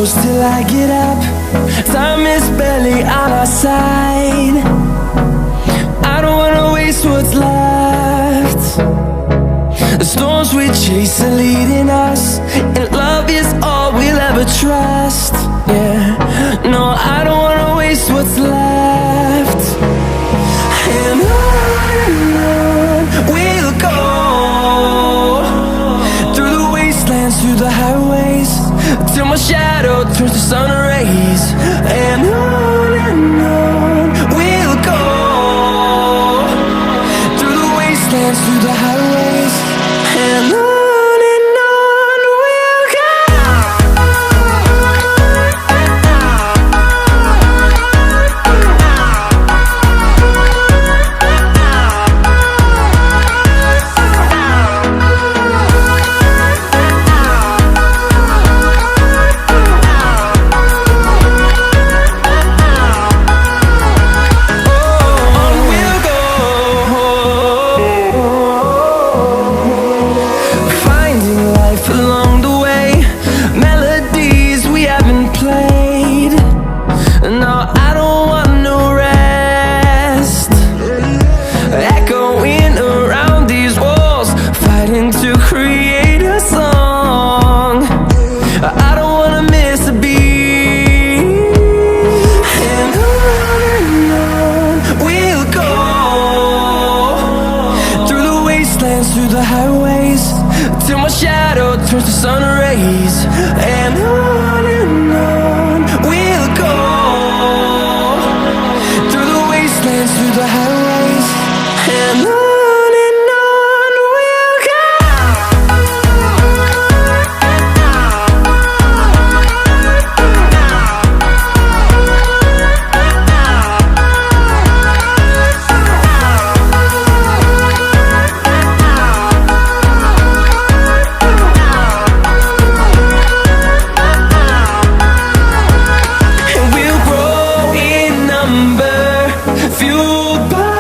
close till I get up. Time is barely on our side. I don't wanna waste what's left. The storms we chase are leading us, and love is all we'll ever trust. Yeah, no, I don't wanna waste what's left. And on we'll go, through the wastelands, through the highways, till my shadow turns to sun rays. And on we'll go, through the wastelands, through the highways, and on. Along the way, melodies we haven't played. No, I don't want no rest. Echoing around these walls, fighting to create a song. I don't wanna miss a beat. And on we'll go, through the wastelands, through the highways, till my shadow turns to sun rays. And on we'll go, through the wastelands, through the highways, and on. Fueled by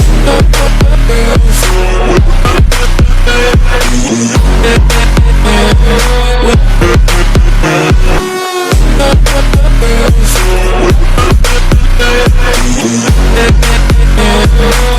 We'll be right back.